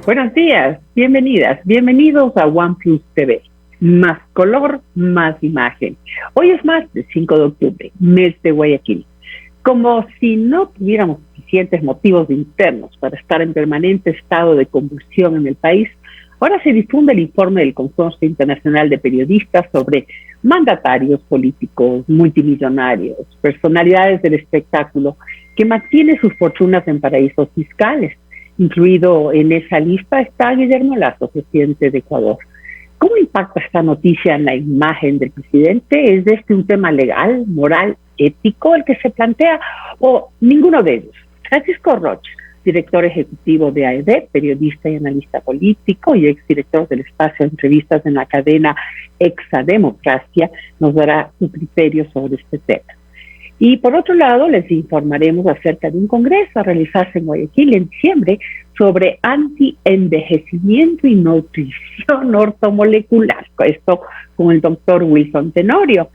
Buenos días, bienvenidas, bienvenidos a OnePlus TV. Más color, más imagen. Hoy es martes 5 de octubre, mes de Guayaquil. Como si no tuviéramos suficientes motivos internos para estar en permanente estado de convulsión en el país, ahora se difunde el informe del Consorcio Internacional de Periodistas sobre mandatarios políticos, multimillonarios, personalidades del espectáculo que mantienen sus fortunas en paraísos fiscales. Incluido en esa lista está Guillermo Lasso, presidente de Ecuador. ¿Cómo impacta esta noticia en la imagen del presidente? ¿Es este un tema legal, moral, ético el que se plantea o ninguno de ellos? Francisco Rocha, director ejecutivo de AED, periodista y analista político y exdirector del espacio de entrevistas en la cadena Exademocracia, nos dará su criterio sobre este tema. Y por otro lado, les informaremos acerca de un congreso a realizarse en Guayaquil en diciembre sobre anti-envejecimiento y nutrición ortomolecular. Esto con el doctor Wilson Tenorio.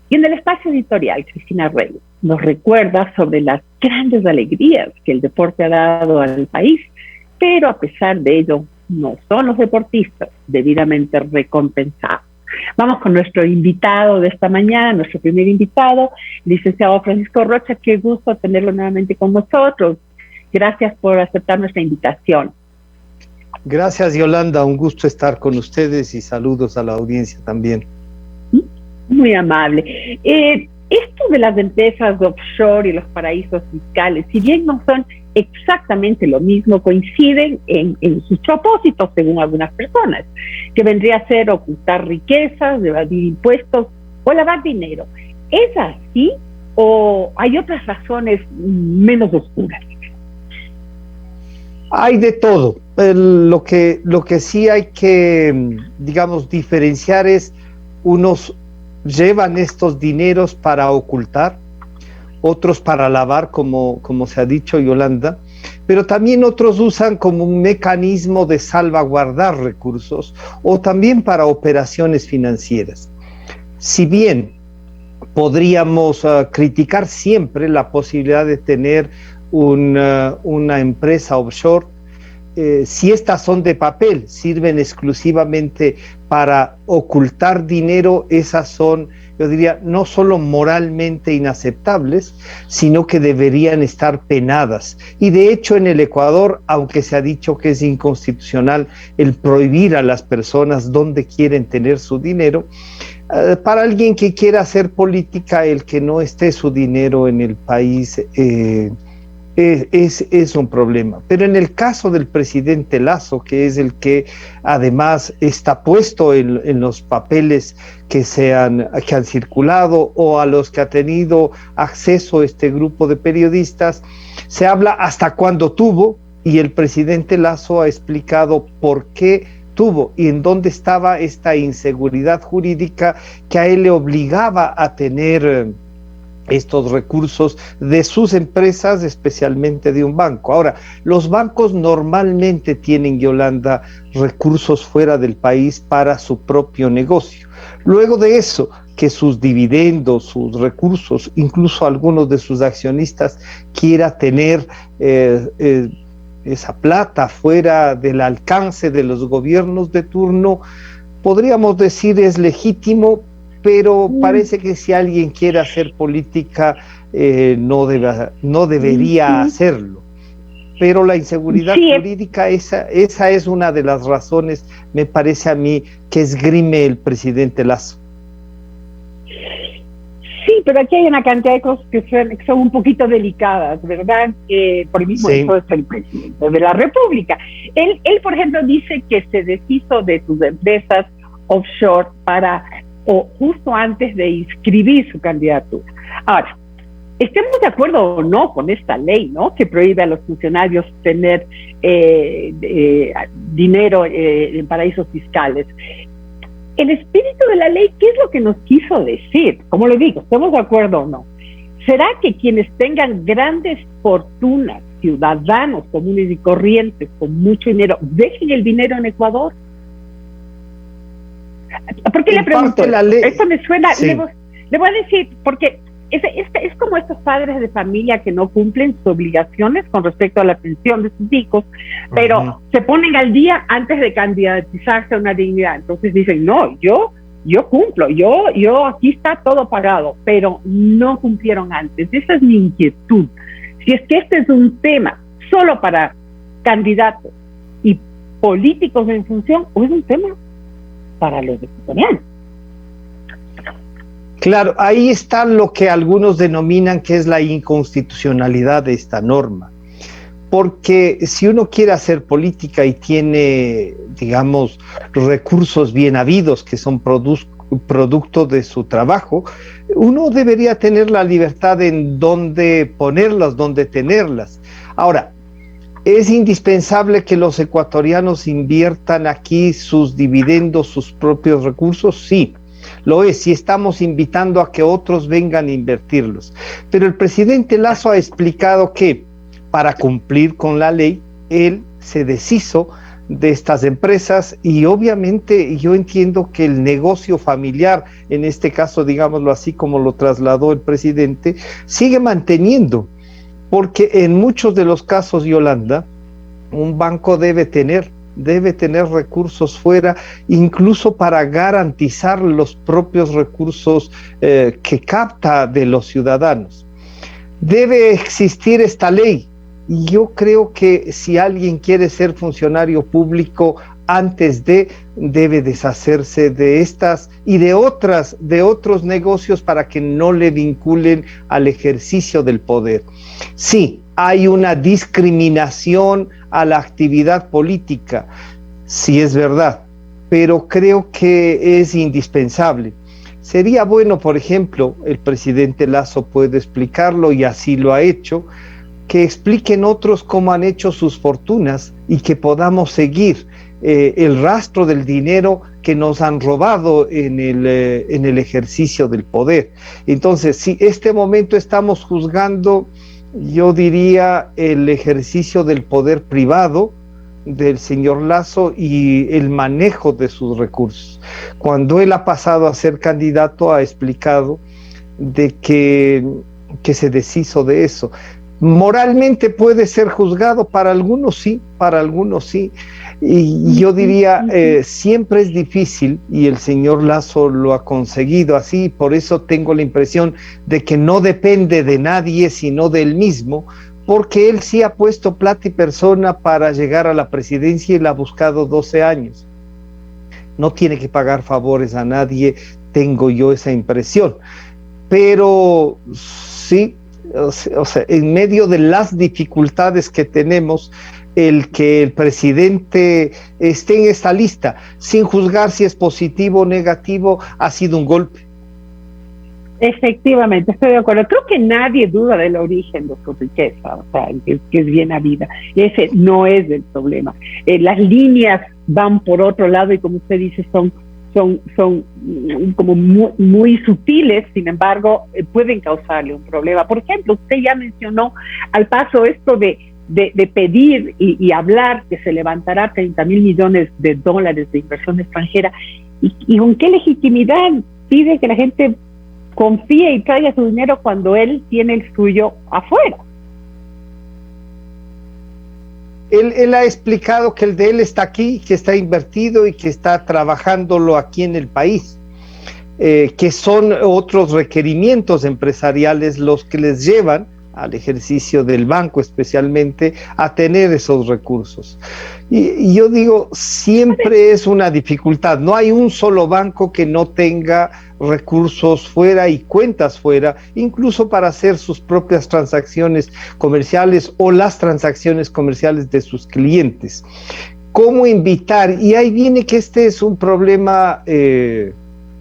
Y en el espacio editorial, Cristina Reyes nos recuerda sobre las grandes alegrías que el deporte ha dado al país, pero a pesar de ello, no son los deportistas debidamente recompensados. Vamos con nuestro invitado de esta mañana, nuestro primer invitado, licenciado Francisco Rocha. Qué gusto tenerlo nuevamente con nosotros. Gracias por aceptar nuestra invitación. Gracias, Yolanda. Un gusto estar con ustedes y saludos a la audiencia también. Muy amable. Esto de las empresas offshore y los paraísos fiscales, si bien no son exactamente lo mismo, coinciden en sus propósitos, según algunas personas, que vendría a ser ocultar riquezas, evadir impuestos o lavar dinero. ¿Es así o hay otras razones menos oscuras? Hay de todo. Lo que sí hay que, digamos, diferenciar es: unos llevan estos dineros para ocultar, otros para lavar, como se ha dicho, Yolanda, pero también otros usan como un mecanismo de salvaguardar recursos o también para operaciones financieras. Si bien podríamos criticar siempre la posibilidad de tener una empresa offshore, si estas son de papel, sirven exclusivamente para ocultar dinero, esas son, yo diría, no solo moralmente inaceptables, sino que deberían estar penadas. Y de hecho en el Ecuador, aunque se ha dicho que es inconstitucional el prohibir a las personas dónde quieren tener su dinero, para alguien que quiera hacer política, el que no esté su dinero en el país es un problema. Pero en el caso del presidente Lasso, que es el que además está puesto en los papeles que han circulado o a los que ha tenido acceso este grupo de periodistas, se habla hasta cuándo tuvo, y el presidente Lasso ha explicado por qué tuvo y en dónde estaba esta inseguridad jurídica que a él le obligaba a tener estos recursos de sus empresas, especialmente de un banco. Ahora, los bancos normalmente tienen, Yolanda, recursos fuera del país para su propio negocio. Luego de eso, que sus dividendos, sus recursos, incluso algunos de sus accionistas quiera tener esa plata fuera del alcance de los gobiernos de turno, podríamos decir es legítimo, pero parece que si alguien quiere hacer política no debería hacerlo. Pero la inseguridad jurídica, esa es una de las razones, me parece a mí, que esgrime el presidente Lasso. Sí, pero aquí hay una cantidad de cosas que son un poquito delicadas, ¿verdad? Por el mismo hecho de ser el presidente de la República. Él, por ejemplo, dice que se deshizo de sus empresas offshore o justo antes de inscribir su candidatura. Ahora, estemos de acuerdo o no con esta ley, ¿no?, que prohíbe a los funcionarios tener dinero en paraísos fiscales. El espíritu de la ley, ¿qué es lo que nos quiso decir? Como le digo, ¿estamos de acuerdo o no? ¿Será que quienes tengan grandes fortunas, ciudadanos comunes y corrientes con mucho dinero, dejen el dinero en Ecuador? ¿Por qué le pregunto? Esto me suena, sí. Le voy a decir, porque es como estos padres de familia que no cumplen sus obligaciones con respecto a la pensión de sus hijos, pero se ponen al día antes de candidatizarse a una dignidad. Entonces dicen, no, yo cumplo, yo aquí está todo pagado, pero no cumplieron antes. Esa es mi inquietud. Si es que este es un tema solo para candidatos y políticos en función, o es un tema para los ecuatorianos. Claro, ahí está lo que algunos denominan que es la inconstitucionalidad de esta norma. Porque si uno quiere hacer política y tiene, digamos, recursos bien habidos que son producto de su trabajo, uno debería tener la libertad en dónde ponerlas, dónde tenerlas. Ahora, ¿es indispensable que los ecuatorianos inviertan aquí sus dividendos, sus propios recursos? Sí, lo es, y estamos invitando a que otros vengan a invertirlos. Pero el presidente Lasso ha explicado que para cumplir con la ley, él se deshizo de estas empresas y obviamente yo entiendo que el negocio familiar, en este caso, digámoslo así como lo trasladó el presidente, sigue manteniendo, porque en muchos de los casos, Yolanda, un banco debe tener recursos fuera, incluso para garantizar los propios recursos que capta de los ciudadanos. Debe existir esta ley. Y yo creo que si alguien quiere ser funcionario público, debe deshacerse de estas y de otros negocios para que no le vinculen al ejercicio del poder. Sí, hay una discriminación a la actividad política, sí es verdad, pero creo que es indispensable. Sería bueno, por ejemplo, el presidente Lasso puede explicarlo y así lo ha hecho, que expliquen otros cómo han hecho sus fortunas y que podamos seguir el rastro del dinero que nos han robado en el ejercicio del poder. Entonces, si este momento estamos juzgando, yo diría, el ejercicio del poder privado del señor Lasso y el manejo de sus recursos. Cuando él ha pasado a ser candidato, ha explicado de que se deshizo de eso. Moralmente puede ser juzgado, para algunos sí, y yo diría, siempre es difícil, y el señor Lasso lo ha conseguido así, por eso tengo la impresión de que no depende de nadie, sino de él mismo, porque él sí ha puesto plata y persona para llegar a la presidencia y la ha buscado 12 años. No tiene que pagar favores a nadie, tengo yo esa impresión, pero sí, o sea, en medio de las dificultades que tenemos, el que el presidente esté en esta lista, sin juzgar si es positivo o negativo, ha sido un golpe. Efectivamente, estoy de acuerdo. Creo que nadie duda del origen de su riqueza, o sea, que es bien habida. Ese no es el problema. Las líneas van por otro lado y, como usted dice, son como muy sutiles, sin embargo, pueden causarle un problema. Por ejemplo, usted ya mencionó al paso esto de pedir y hablar que se levantará $30,000 millones de inversión extranjera. ¿Y con qué legitimidad pide que la gente confíe y traiga su dinero cuando él tiene el suyo afuera? Él ha explicado que el de él está aquí, que está invertido y que está trabajándolo aquí en el país, que son otros requerimientos empresariales los que les llevan al ejercicio del banco, especialmente a tener esos recursos. Y yo digo, siempre es una dificultad, no hay un solo banco que no tenga recursos fuera y cuentas fuera, incluso para hacer sus propias transacciones comerciales o las transacciones comerciales de sus clientes. ¿Cómo invitar? Y ahí viene que este es un problema,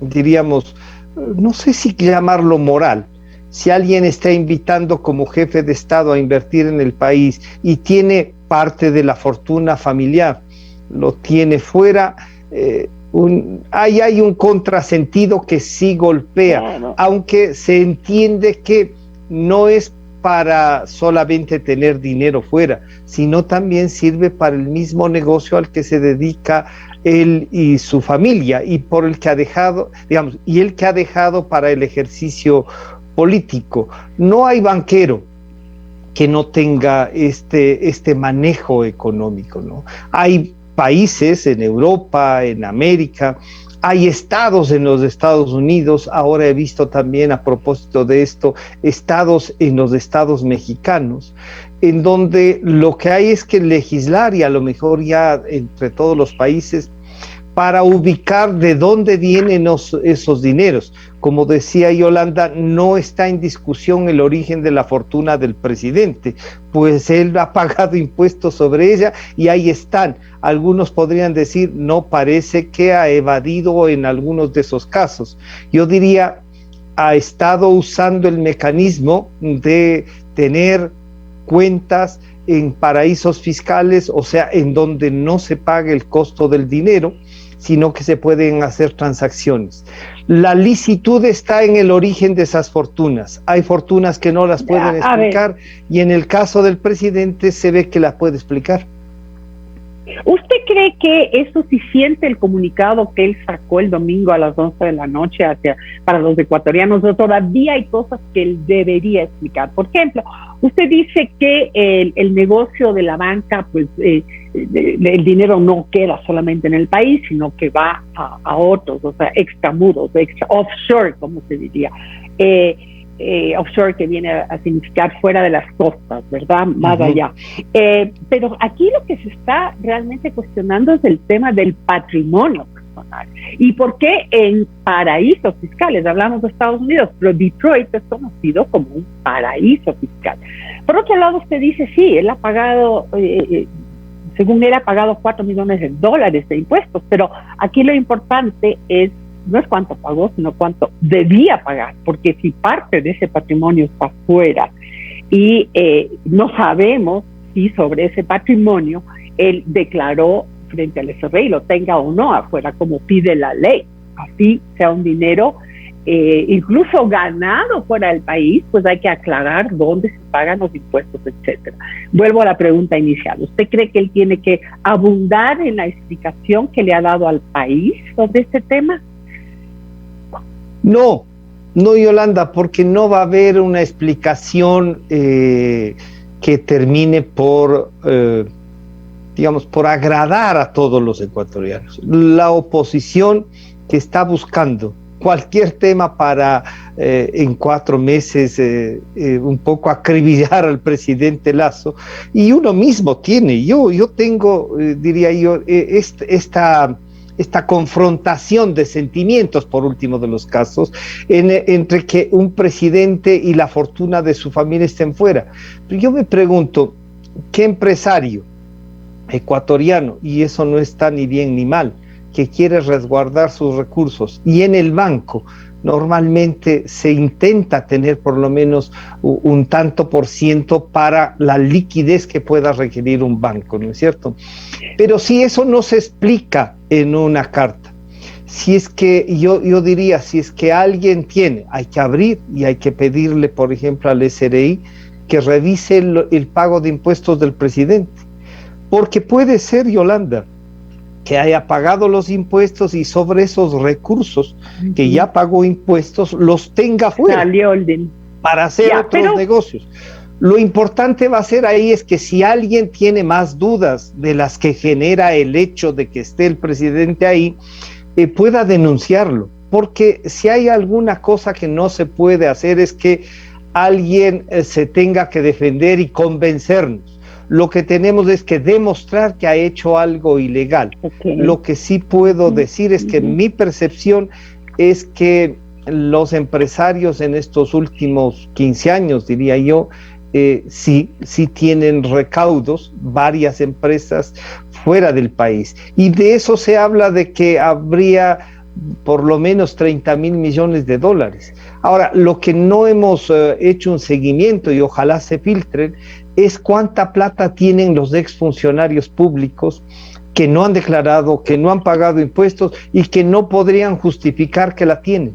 diríamos, no sé si llamarlo moral. Si alguien está invitando como jefe de Estado a invertir en el país y tiene parte de la fortuna familiar, lo tiene fuera, ahí hay un contrasentido que sí golpea, claro. Aunque se entiende que no es para solamente tener dinero fuera, sino también sirve para el mismo negocio al que se dedica él y su familia, y por el que ha dejado, digamos, y el que ha dejado para el ejercicio político. No hay banquero que no tenga este manejo económico, ¿no? Hay países en Europa, en América, hay estados en los Estados Unidos, ahora he visto también a propósito de esto, estados en los estados mexicanos, en donde lo que hay es que legislar y a lo mejor ya entre todos los países para ubicar de dónde vienen esos dineros. Como decía Yolanda, no está en discusión el origen de la fortuna del presidente, pues él ha pagado impuestos sobre ella y ahí están. Algunos podrían decir, no, parece que ha evadido en algunos de esos casos. Yo diría, ha estado usando el mecanismo de tener cuentas en paraísos fiscales, o sea, en donde no se pague el costo del dinero, sino que se pueden hacer transacciones. La licitud está en el origen de esas fortunas. Hay fortunas que no las pueden explicar y en el caso del presidente se ve que la puede explicar. ¿Usted cree que es suficiente el comunicado que él sacó el domingo a las 11 de la noche para los ecuatorianos, o todavía hay cosas que él debería explicar? Por ejemplo, usted dice que el negocio de la banca, pues el dinero no queda solamente en el país, sino que va a otros, o sea, extramuros, offshore, como se diría. Offshore, que viene a significar fuera de las costas, ¿verdad? Más allá. Pero aquí lo que se está realmente cuestionando es el tema del patrimonio personal. ¿Y por qué en paraísos fiscales? Hablamos de Estados Unidos, pero Detroit es conocido como un paraíso fiscal. Por otro lado, usted dice, sí, él ha pagado, según él ha pagado $4 millones de impuestos, pero aquí lo importante no es cuánto pagó, sino cuánto debía pagar, porque si parte de ese patrimonio está fuera y no sabemos si sobre ese patrimonio él declaró frente al SRI, lo tenga o no afuera, como pide la ley, así sea un dinero incluso ganado fuera del país, pues hay que aclarar dónde se pagan los impuestos, etcétera. Vuelvo a la pregunta inicial. ¿Usted cree que él tiene que abundar en la explicación que le ha dado al país sobre este tema? No, Yolanda, porque no va a haber una explicación que termine por, digamos, por agradar a todos los ecuatorianos. La oposición que está buscando cualquier tema para en 4 meses un poco acribillar al presidente Lasso, y uno mismo tiene, yo tengo, diría yo, esta confrontación de sentimientos, por último de los casos, entre que un presidente y la fortuna de su familia estén fuera. Pero yo me pregunto, ¿qué empresario ecuatoriano, y eso no está ni bien ni mal, que quiere resguardar sus recursos y en el banco normalmente se intenta tener por lo menos un tanto por ciento para la liquidez que pueda requerir un banco, ¿no es cierto? Pero si eso no se explica en una carta, si es que yo diría, si es que alguien tiene, hay que abrir y hay que pedirle, por ejemplo, al SRI que revise el pago de impuestos del presidente, porque puede ser, Yolanda, que haya pagado los impuestos y sobre esos recursos que ya pagó impuestos los tenga fuera para hacer otros negocios. Lo importante va a ser ahí es que si alguien tiene más dudas de las que genera el hecho de que esté el presidente ahí, pueda denunciarlo, porque si hay alguna cosa que no se puede hacer es que alguien se tenga que defender y convencernos. Lo que tenemos es que demostrar que ha hecho algo ilegal. Lo que sí puedo decir es que mi percepción es que los empresarios en estos últimos 15 años, diría yo, sí tienen recaudos, varias empresas fuera del país. Y de eso se habla de que habría por lo menos $30,000 millones. Ahora, lo que no hemos hecho un seguimiento y ojalá se filtren es cuánta plata tienen los exfuncionarios públicos que no han declarado, que no han pagado impuestos y que no podrían justificar que la tienen.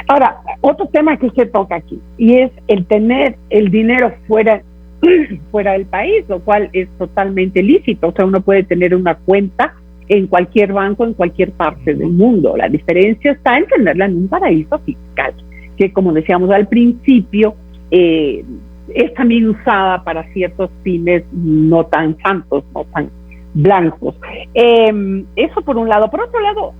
Ahora, otro tema que usted toca aquí, y es el tener el dinero fuera del país, lo cual es totalmente lícito. O sea, uno puede tener una cuenta en cualquier banco, en cualquier parte del mundo. La diferencia está en tenerla en un paraíso fiscal, que como decíamos al principio, es también usada para ciertos fines no tan santos, no tan blancos. Eso por un lado. Por otro lado,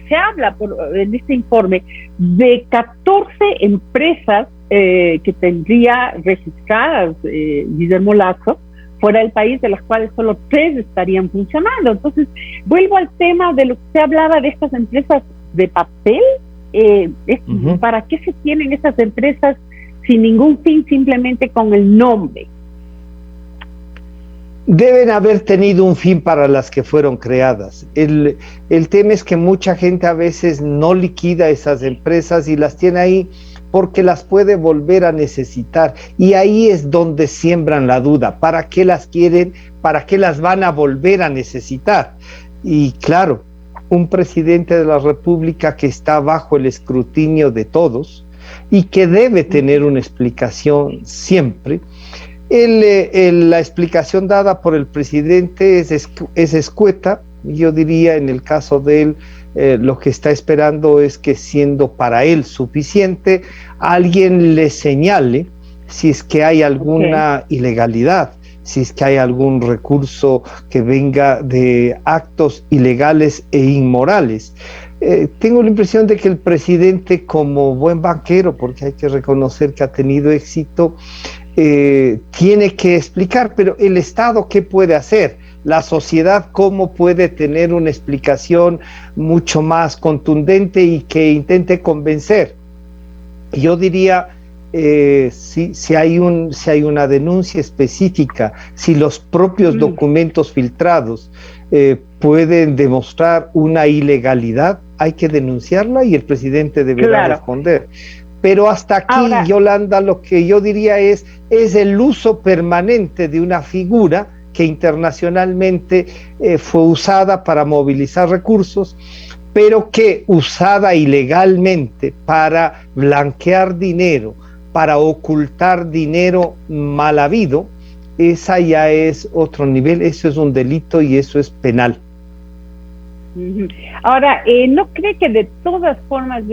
se habla en este informe de 14 empresas que tendría registradas Guillermo Lasso fuera del país, de las cuales solo 3 estarían funcionando. Entonces, vuelvo al tema de lo que se hablaba de estas empresas de papel. ¿Para qué se tienen estas empresas sin ningún fin, simplemente con el nombre? Deben haber tenido un fin para las que fueron creadas. El tema es que mucha gente a veces no liquida esas empresas y las tiene ahí porque las puede volver a necesitar. Y ahí es donde siembran la duda. ¿Para qué las quieren? ¿Para qué las van a volver a necesitar? Y claro, un presidente de la República que está bajo el escrutinio de todos y que debe tener una explicación siempre. La explicación dada por el presidente es escueta. Yo diría, en el caso de él, lo que está esperando es que, siendo para él suficiente, alguien le señale si es que hay alguna ilegalidad, si es que hay algún recurso que venga de actos ilegales e inmorales. Tengo la impresión de que el presidente, como buen banquero, porque hay que reconocer que ha tenido éxito, tiene que explicar, pero el Estado, ¿qué puede hacer? La sociedad, ¿cómo puede tener una explicación mucho más contundente y que intente convencer? Yo diría, si hay una denuncia específica, si los propios documentos filtrados pueden demostrar una ilegalidad, hay que denunciarla y el presidente deberá responder. Pero hasta aquí, ahora, Yolanda, lo que yo diría es el uso permanente de una figura que internacionalmente fue usada para movilizar recursos, pero que, usada ilegalmente para blanquear dinero, para ocultar dinero mal habido, esa ya es otro nivel, eso es un delito y eso es penal. Ahora, ¿no cree que de todas formas,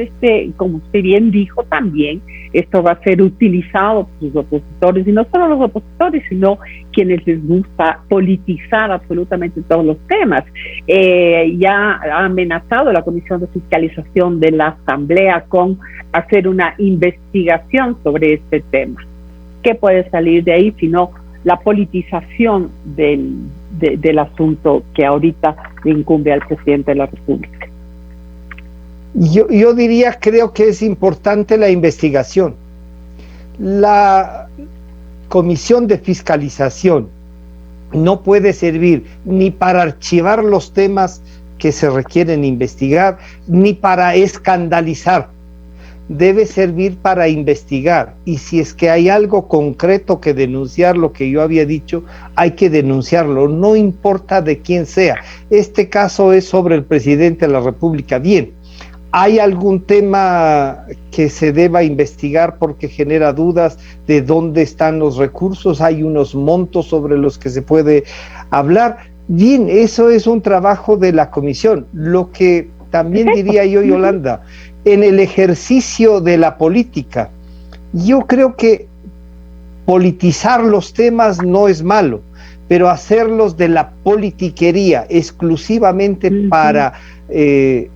como usted bien dijo también, esto va a ser utilizado por los opositores, y no solo los opositores, sino quienes les gusta politizar absolutamente todos los temas? Ya ha amenazado la Comisión de Fiscalización de la Asamblea con hacer una investigación sobre este tema. ¿Qué puede salir de ahí sino la politización del asunto que ahorita le incumbe al presidente de la República? Yo diría, creo que es importante la investigación. La Comisión de Fiscalización no puede servir ni para archivar los temas que se requieren investigar, ni para escandalizar. Debe servir para investigar, y si es que hay algo concreto que denunciar, lo que yo había dicho, hay que denunciarlo, no importa de quién sea. Este caso es sobre el presidente de la República. Bien, ¿hay algún tema que se deba investigar porque genera dudas de dónde están los recursos? ¿Hay unos montos sobre los que se puede hablar? Bien, eso es un trabajo de la comisión. Lo que también diría yo, Yolanda, en el ejercicio de la política, yo creo que politizar los temas no es malo, pero hacerlos de la politiquería exclusivamente para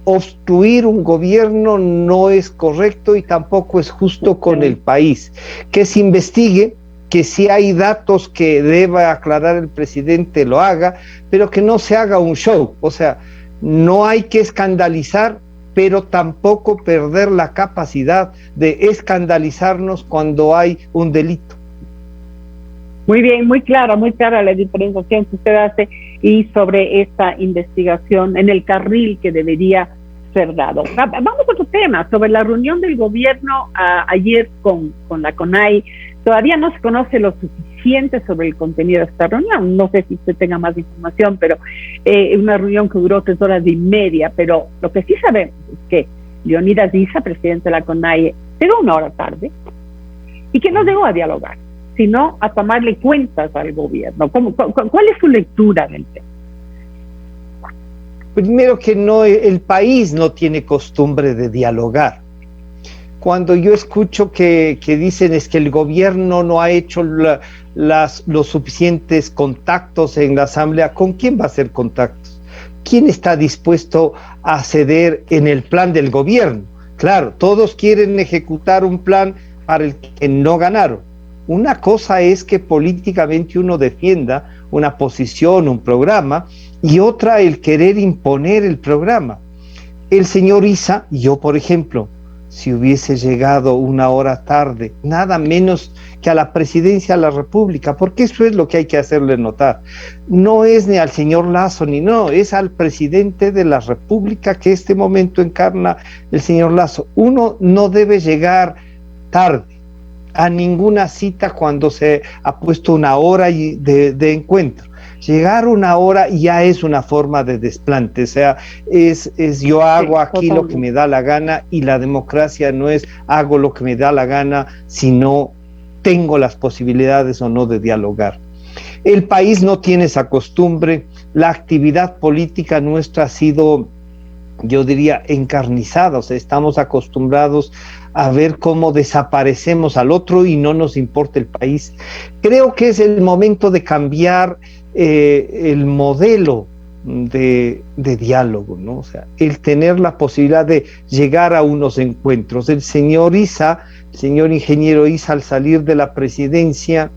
obstruir un gobierno no es correcto y tampoco es justo con el país. Que se investigue, que si hay datos que deba aclarar el presidente lo haga, pero que no se haga un show. O sea, no hay que escandalizar, pero tampoco perder la capacidad de escandalizarnos cuando hay un delito. Muy bien, muy clara la diferenciación que usted hace y sobre esta investigación en el carril que debería ser dado. Vamos a otro tema, sobre la reunión del gobierno ayer con la CONAIE. Todavía no se conoce lo suficiente sobre el contenido de esta reunión. No sé si usted tenga más información, pero una reunión que duró 3 horas y media. Pero lo que sí sabemos es que Leonidas Issa, presidente de la CONAIE, llegó 1 hora tarde y que no llegó a dialogar, sino a tomarle cuentas al gobierno. ¿Cuál es su lectura del tema? Primero que no, el país no tiene costumbre de dialogar. Cuando yo escucho que dicen es que el gobierno no ha hecho los suficientes contactos en la asamblea, ¿con quién va a hacer contactos? ¿Quién está dispuesto a ceder en el plan del gobierno? Claro, todos quieren ejecutar un plan para el que no ganaron. Una cosa es que políticamente uno defienda una posición, un programa, y otra el querer imponer el programa. El señor Issa, yo por ejemplo, si hubiese llegado una hora tarde, nada menos que a la presidencia de la República, porque eso es lo que hay que hacerle notar. No es ni al señor Lasso, ni no, es al presidente de la República que este momento encarna el señor Lasso. Uno no debe llegar tarde a ninguna cita cuando se ha puesto una hora de encuentro. Llegar una hora ya es una forma de desplante, o sea, es yo hago aquí lo que me da la gana, y la democracia no es hago lo que me da la gana, sino tengo las posibilidades o no de dialogar. El país no tiene esa costumbre, la actividad política nuestra ha sido, yo diría, encarnizada, o sea, estamos acostumbrados a ver cómo desaparecemos al otro y no nos importa el país. Creo que es el momento de cambiar el modelo de diálogo, ¿no? O sea, el tener la posibilidad de llegar a unos encuentros. El señor Issa, el señor ingeniero Issa, al salir de la presidencia,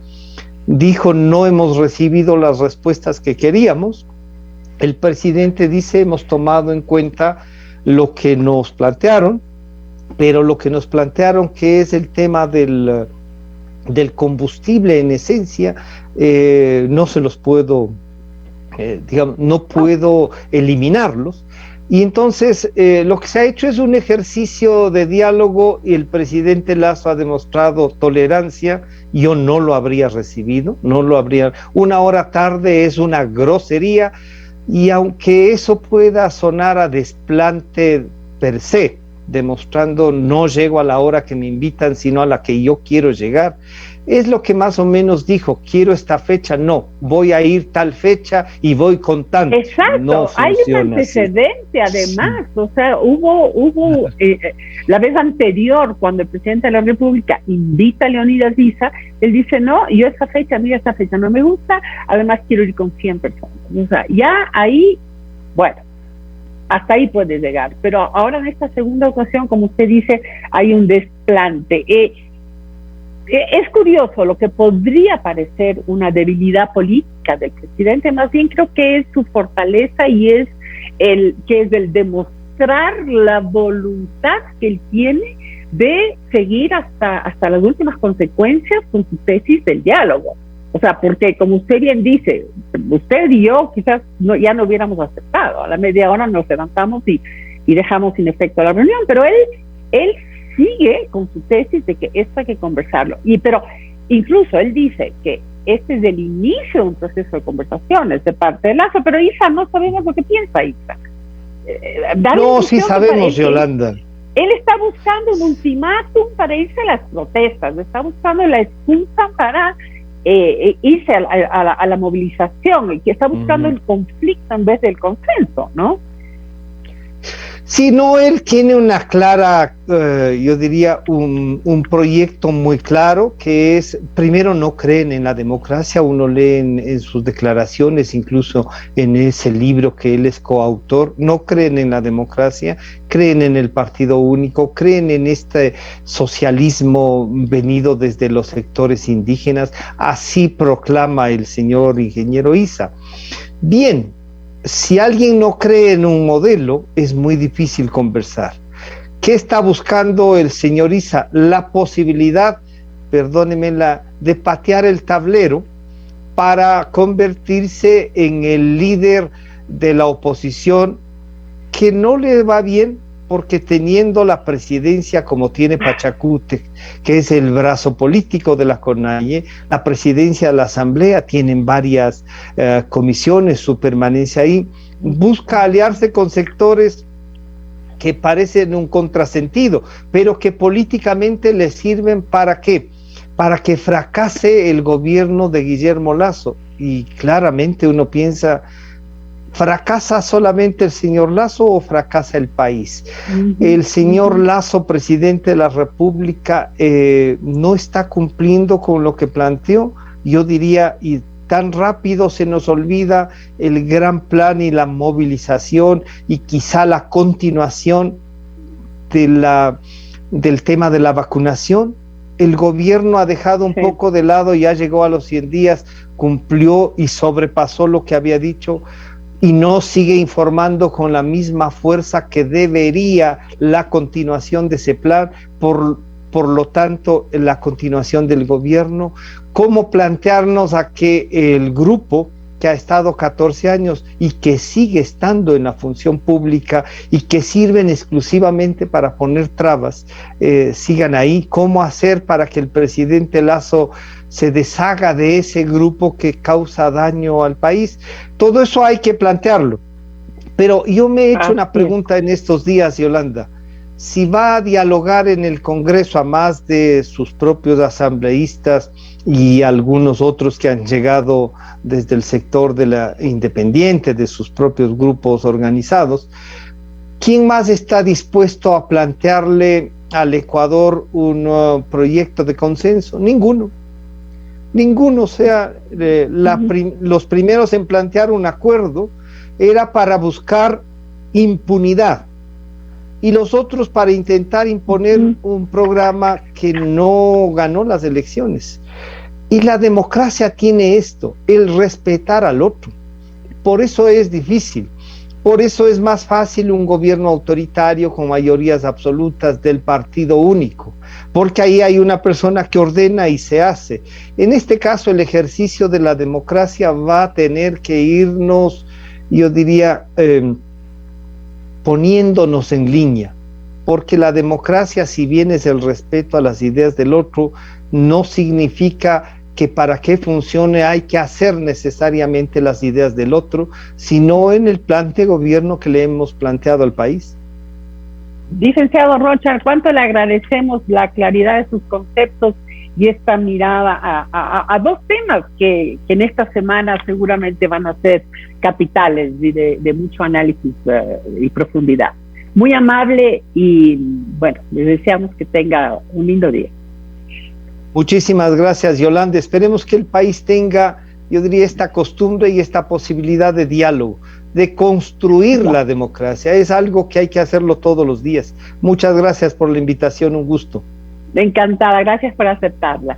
dijo: no hemos recibido las respuestas que queríamos. El presidente dice: hemos tomado en cuenta lo que nos plantearon, pero lo que nos plantearon, que es el tema del combustible en esencia, no se los puedo, digamos, no puedo eliminarlos. Y entonces lo que se ha hecho es un ejercicio de diálogo, y el presidente Lasso ha demostrado tolerancia. Yo no lo habría recibido, no lo habría. Una hora tarde es una grosería, y aunque eso pueda sonar a desplante per se, demostrando no llego a la hora que me invitan, sino a la que yo quiero llegar, es lo que más o menos dijo: quiero esta fecha, no, voy a ir tal fecha y voy contando. Exacto, no hay un antecedente así. Además, sí. O sea, hubo la vez anterior, cuando el presidente de la República invita a Leonidas Issa, él dice: no, yo esta fecha no me gusta, además quiero ir con 100 personas. O sea, ya ahí, bueno, hasta ahí puede llegar, pero ahora en esta segunda ocasión, como usted dice, hay un desplante. Es curioso lo que podría parecer una debilidad política del presidente, más bien creo que es su fortaleza, y es el demostrar la voluntad que él tiene de seguir hasta las últimas consecuencias con su tesis del diálogo. O sea, porque como usted bien dice, usted y yo quizás ya no hubiéramos aceptado. A la media hora nos levantamos y dejamos sin efecto la reunión, pero él sigue con su tesis de que esto hay que conversarlo. Pero incluso él dice que este es el inicio de un proceso de conversaciones de parte de Lasso, pero Issa, no sabemos lo que piensa Issa. No, sí sabemos, Yolanda. Él está buscando un ultimátum para irse a las protestas, está buscando la excusa para irse a la movilización, y que está buscando el conflicto en vez del consenso, ¿no? Sí, no, él tiene una clara, yo diría, un proyecto muy claro, que es, primero, no creen en la democracia. Uno lee en sus declaraciones, incluso en ese libro que él es coautor, no creen en la democracia, creen en el partido único, creen en este socialismo venido desde los sectores indígenas. Así proclama el señor ingeniero Issa. Bien, si alguien no cree en un modelo, es muy difícil conversar. ¿Qué está buscando el señor Issa? La posibilidad, perdónenme, de patear el tablero para convertirse en el líder de la oposición, que no le va bien, porque teniendo la presidencia como tiene Pachacútec, que es el brazo político de la CONAIE, la presidencia de la Asamblea, tienen varias comisiones, su permanencia ahí, busca aliarse con sectores que parecen un contrasentido, pero que políticamente le sirven ¿para qué? Para que fracase el gobierno de Guillermo Lasso. Y claramente uno piensa, ¿Fracasa solamente el señor Lasso o fracasa el país? El señor Lasso, presidente de la República, no está cumpliendo con lo que planteó. Yo diría, y tan rápido se nos olvida el gran plan y la movilización y quizá la continuación del tema de la vacunación. El gobierno ha dejado un poco de lado, ya llegó a los 100 días, cumplió y sobrepasó lo que había dicho, y no sigue informando con la misma fuerza que debería la continuación de ese plan, por lo tanto, la continuación del gobierno. ¿Cómo plantearnos a que el grupo que ha estado 14 años y que sigue estando en la función pública y que sirven exclusivamente para poner trabas, sigan ahí? ¿Cómo hacer para que el presidente Lasso se deshaga de ese grupo que causa daño al país? Todo eso hay que plantearlo. Pero yo me he hecho una pregunta en estos días, Yolanda. Si va a dialogar en el Congreso, a más de sus propios asambleístas y algunos otros que han llegado desde el sector de la independiente, de sus propios grupos organizados, ¿quién más está dispuesto a plantearle al Ecuador un proyecto de consenso? Ninguno. O sea, los primeros en plantear un acuerdo era para buscar impunidad, y los otros para intentar imponer un programa que no ganó las elecciones. Y la democracia tiene esto, el respetar al otro. Por eso es difícil, por eso es más fácil un gobierno autoritario con mayorías absolutas del partido único, porque ahí hay una persona que ordena y se hace. En este caso, el ejercicio de la democracia va a tener que irnos, yo diría, poniéndonos en línea, porque la democracia, si bien es el respeto a las ideas del otro, no significa que para que funcione hay que hacer necesariamente las ideas del otro, sino en el plan de gobierno que le hemos planteado al país. Licenciado Rocha, ¿cuánto le agradecemos la claridad de sus conceptos y esta mirada a dos temas que en esta semana seguramente van a ser capitales y de mucho análisis y profundidad? Muy amable y bueno, les deseamos que tenga un lindo día. Muchísimas gracias, Yolanda. Esperemos que el país tenga, yo diría, esta costumbre y esta posibilidad de diálogo, de construir la democracia. Es algo que hay que hacerlo todos los días. Muchas gracias por la invitación, un gusto. Encantada, gracias por aceptarla.